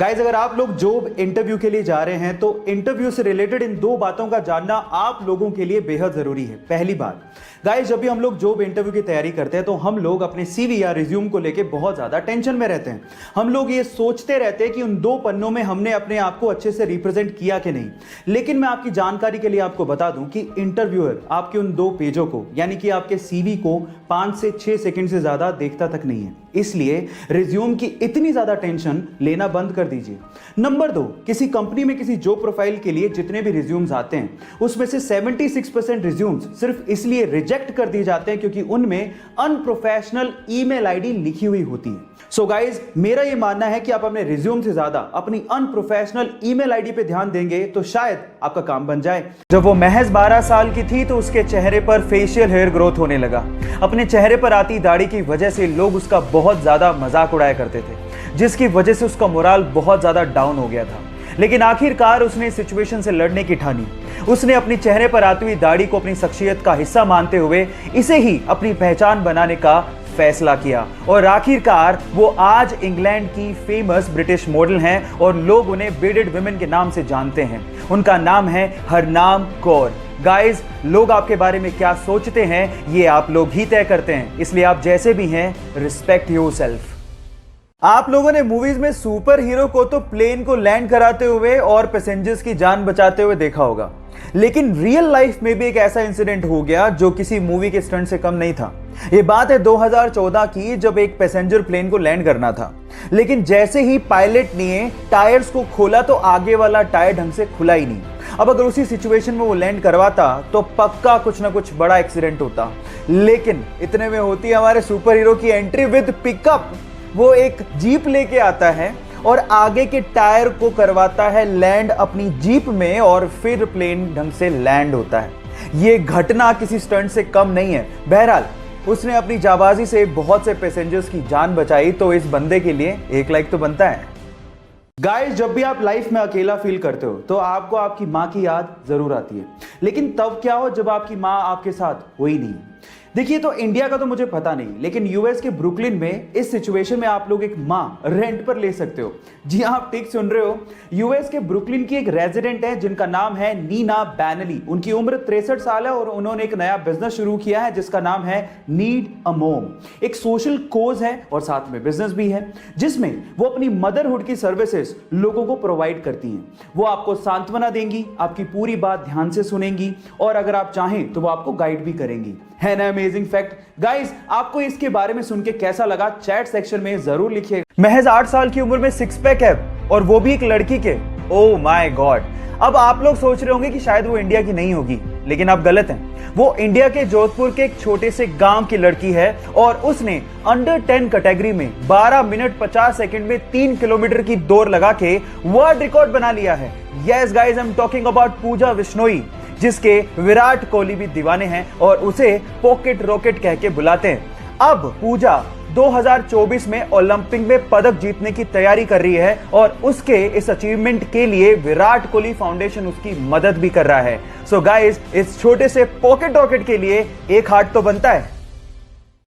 Guys, अगर आप लोग जॉब इंटरव्यू के लिए जा रहे हैं तो इंटरव्यू से रिलेटेड इन दो बातों का जानना आप लोगों के लिए बेहद जरूरी है। पहली बात, गाइज, जब भी हम लोग जॉब इंटरव्यू की तैयारी करते हैं तो हम लोग अपने सीवी या रिज्यूम को लेके बहुत ज्यादा टेंशन में रहते हैं। हम लोग ये सोचते रहते हैं कि उन दो पन्नों में हमने अपने आप को अच्छे से रिप्रेजेंट किया कि नहीं। लेकिन मैं आपकी जानकारी के लिए आपको बता दूं कि इंटरव्यूअर आपके उन दो पेजों को यानी कि आपके सीवी को 5 से 6 सेकंड से ज्यादा देखता तक नहीं है। इसलिए रिज्यूम की इतनी ज्यादा टेंशन लेना बंद कर दीजिए। नंबर 2, किसी कंपनी में किसी जॉब प्रोफाइल के लिए जितने भी रिज्यूम्स आते हैं उसमें से 76% रिज्यूम्स सिर्फ इसलिए रिजेक्ट कर दिए जाते हैं क्योंकि उनमें अनप्रोफेशनल ईमेल आईडी लिखी हुई होती है। सो गाइज, मेरा यह मानना है कि आप अपने रिज्यूम से ज्यादा अपनी अनप्रोफेशनल ईमेल आईडी पे ध्यान देंगे तो शायद आपका काम बन जाए। जब वो महज 12 साल की थी तो उसके चेहरे पर फेशियल हेयर ग्रोथ होने लगा। अपने चेहरे पर आती दाढ़ी की वजह से लोग उसका बहुत ज्यादा मजाक उड़ाया करते थे, जिसकी वजह से उसका मोराल बहुत ज्यादा डाउन हो गया था। लेकिन आखिरकार उसने इस सिचुएशन से लड़ने की ठानी। उसने अपनी चेहरे पर आती हुई दाढ़ी को अपनी शख्सियत का हिस्सा मानते हुए इसे ही अपनी पहचान बनाने का फैसला किया और आखिरकार वो आज इंग्लैंड की फेमस ब्रिटिश मॉडल हैं और लोग उन्हें बीडेड वुमेन के नाम से जानते हैं। उनका नाम है हरनाम कौर। गाइस, लोग आपके बारे में क्या सोचते हैं ये आप लोग ही तय करते हैं, इसलिए आप जैसे भी हैं रिस्पेक्ट योरसेल्फ। आप लोगों ने मूवीज में सुपर हीरो को तो प्लेन को लैंड कराते हुए और पैसेंजर्स की जान बचाते हुए देखा होगा, लेकिन रियल लाइफ में भी एक ऐसा इंसिडेंट हो गया जो किसी मूवी के स्टंट से कम नहीं था। यह बात है 2014 की, जब एक पैसेंजर प्लेन को लैंड करना था, लेकिन जैसे ही पायलट ने टायर्स को खोला तो आगे वाला टायर ढंग से खुला ही नहीं। अब अगर उसी सिचुएशन में वो लैंड करवाता तो पक्का कुछ ना कुछ बड़ा एक्सीडेंट होता। लेकिन इतने में होती है हमारे सुपर हीरो की एंट्री विद पिकअप। वो एक जीप लेके आता है और आगे के टायर को करवाता है लैंड अपनी जीप में और फिर प्लेन ढंग से लैंड होता है। ये घटना किसी स्टंट से कम नहीं है। बहरहाल, उसने अपनी जाबाजी से बहुत से पैसेंजर्स की जान बचाई, तो इस बंदे के लिए एक लाइक तो बनता है। गाइस, जब भी आप लाइफ में अकेला फील करते हो तो आपको आपकी मां की याद जरूर आती है, लेकिन तब क्या हो जब आपकी मां आपके साथ हुई नहीं। देखिए, तो इंडिया का तो मुझे पता नहीं, लेकिन यूएस के ब्रुकलिन में इस सिचुएशन में आप लोग एक मां रेंट पर ले सकते हो। जी हां, आप ठीक सुन रहे हो। यूएस के ब्रुकलिन की एक रेजिडेंट है जिनका नाम है नीना बैनली। उनकी उम्र 63 साल है और उन्होंने एक नया बिजनेस शुरू किया है जिसका नाम है नीड अ मोम। एक सोशल कोज है और साथ में बिजनेस भी है, जिसमें वो अपनी मदरहुड की सर्विसेज लोगों को प्रोवाइड करती हैं। वो आपको सांत्वना देंगी, आपकी पूरी बात ध्यान से सुनेंगी और अगर आप चाहें तो वो आपको गाइड भी करेंगी। है ना अमेजिंग फैक्ट? गाइस, आपको इसके बारे में सुन के कैसा लगा चैट सेक्शन में जरूर लिखिए। महज 8 साल की उम्र में 6 पैक है और वो भी एक लड़की के। Oh my God. अब आप लोग सोच रहे होंगे कि शायद वो इंडिया की नहीं होगी, लेकिन आप गलत हैं। वो इंडिया के जोधपुर के एक छोटे से गांव की लड़की है और उसने अंडर 10 कैटेगरी में 12 मिनट 50 सेकंड में 3 किलोमीटर की दौड़ लगा के वर्ल्ड रिकॉर्ड बना लिया है। Yes guys, I am talking about Pooja Bishnoi, जिसके विराट कोहली भी दीवाने हैं और उसे पॉकेट रॉकेट कह के बुलाते हैं। अब पूजा 2024 में ओलंपिक में पदक जीतने की तैयारी कर रही है और उसके इस अचीवमेंट के लिए विराट कोहली फाउंडेशन उसकी मदद भी कर रहा है। सो गाइस, इस छोटे से पॉकेट रॉकेट के लिए एक हार्ट तो बनता है।